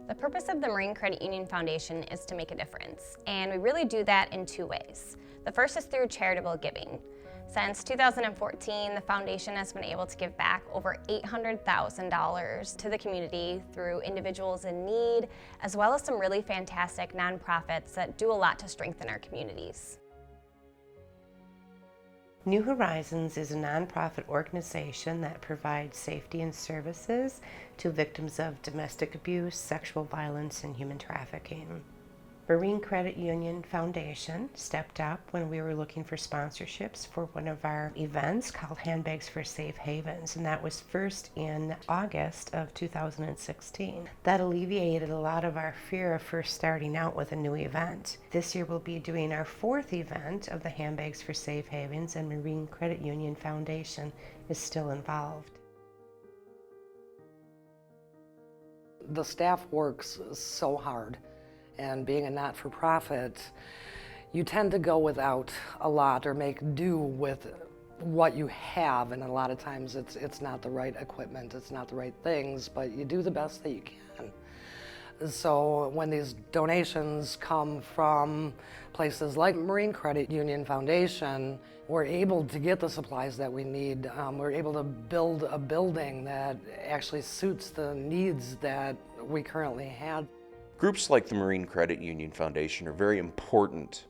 The purpose of the Marine Credit Union Foundation is to make a difference, and we really do that in two ways. The first is through charitable giving. Since 2014, the foundation has been able to give back over $800,000 to the community through individuals in need, as well as some really fantastic nonprofits that do a lot to strengthen our communities. New Horizons is a nonprofit organization that provides safety and services to victims of domestic abuse, sexual violence, and human trafficking. Marine Credit Union Foundation stepped up when we were looking for sponsorships for one of our events called Handbags for Safe Havens, and that was first in August of 2016. That alleviated a lot of our fear of first starting out with a new event. This year we'll be doing our fourth event of the Handbags for Safe Havens, and Marine Credit Union Foundation is still involved. The staff works so hard. And being a not-for-profit, you tend to go without a lot or make do with what you have, and a lot of times it's not the right equipment, it's not the right things, but you do the best that you can. So when these donations come from places like Marine Credit Union Foundation, we're able to get the supplies that we need. We're able to build a building that actually suits the needs that we currently have. Groups like the Marine Credit Union Foundation are very important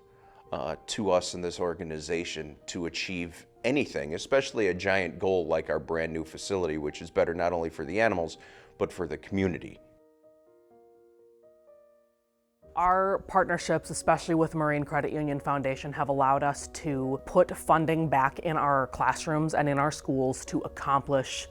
to us in this organization to achieve anything, especially a giant goal like our brand new facility, which is better not only for the animals, but for the community. Our partnerships, especially with Marine Credit Union Foundation, have allowed us to put funding back in our classrooms and in our schools to accomplish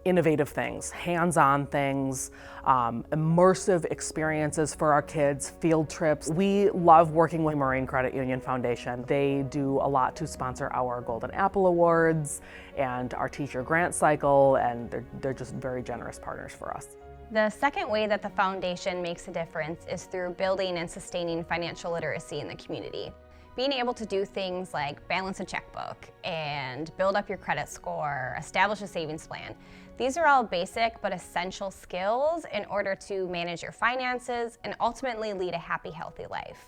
innovative things, hands-on things, immersive experiences for our kids, field trips. We love working with Marine Credit Union Foundation. They do a lot to sponsor our Golden Apple Awards and our teacher grant cycle, and they're just very generous partners for us. The second way that the foundation makes a difference is through building and sustaining financial literacy in the community. Being able to do things like balance a checkbook and build up your credit score, establish a savings plan. These are all basic but essential skills in order to manage your finances and ultimately lead a happy, healthy life.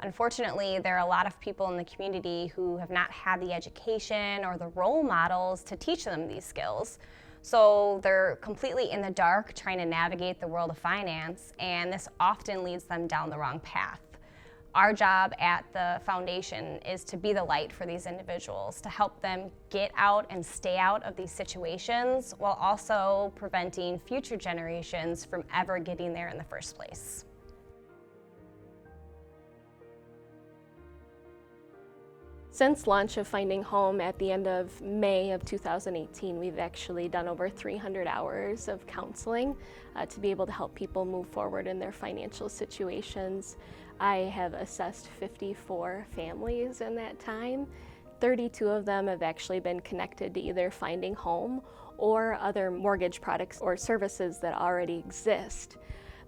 Unfortunately, there are a lot of people in the community who have not had the education or the role models to teach them these skills. So they're completely in the dark trying to navigate the world of finance, and this often leads them down the wrong path. Our job at the foundation is to be the light for these individuals, to help them get out and stay out of these situations while also preventing future generations from ever getting there in the first place. Since launch of Finding Home at the end of May of 2018, we've actually done over 300 hours of counseling to be able to help people move forward in their financial situations. I have assessed 54 families in that time. 32 of them have actually been connected to either Finding Home or other mortgage products or services that already exist.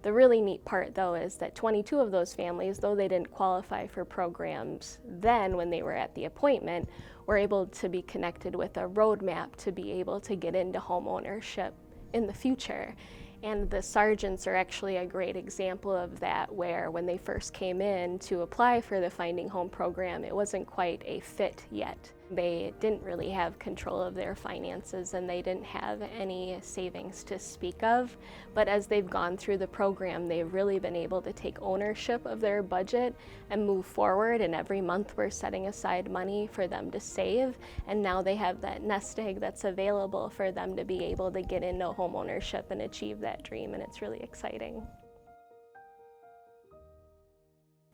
The really neat part, though, is that 22 of those families, though they didn't qualify for programs then when they were at the appointment, were able to be connected with a roadmap to be able to get into home ownership in the future. And the Sargents are actually a great example of that, where when they first came in to apply for the Finding Home program, it wasn't quite a fit yet. They didn't really have control of their finances and they didn't have any savings to speak of. But as they've gone through the program, they've really been able to take ownership of their budget and move forward. And every month we're setting aside money for them to save. And now they have that nest egg that's available for them to be able to get into home ownership and achieve that dream. And it's really exciting.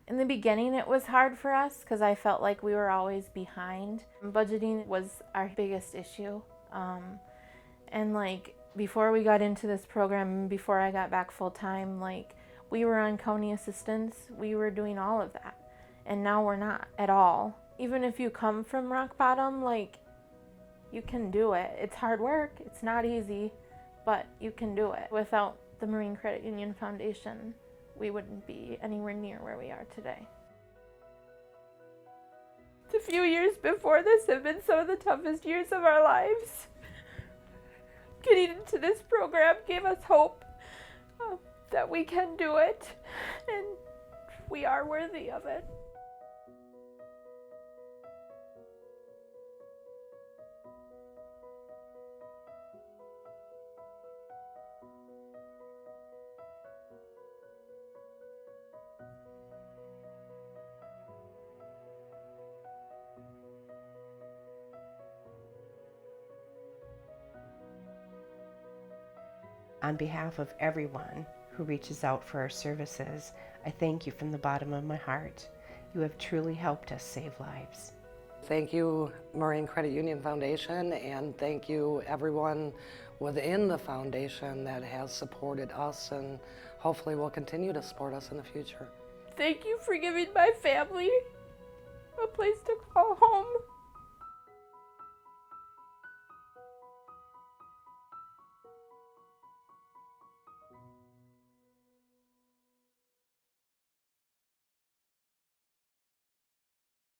In the beginning, it was hard for us because I felt like we were always behind. Budgeting was our biggest issue. And before we got into this program, before I got back full time, we were on county assistance. We were doing all of that. And now we're not at all. Even if you come from rock bottom, you can do it. It's hard work. It's not easy, but you can do it. Without the Marine Credit Union Foundation, we wouldn't be anywhere near where we are today. The few years before this have been some of the toughest years of our lives. Getting into this program gave us hope that we can do it, and we are worthy of it. On behalf of everyone who reaches out for our services, I thank you from the bottom of my heart. You have truly helped us save lives. Thank you, Marine Credit Union Foundation, and thank you everyone within the foundation that has supported us and hopefully will continue to support us in the future. Thank you for giving my family a place to call home.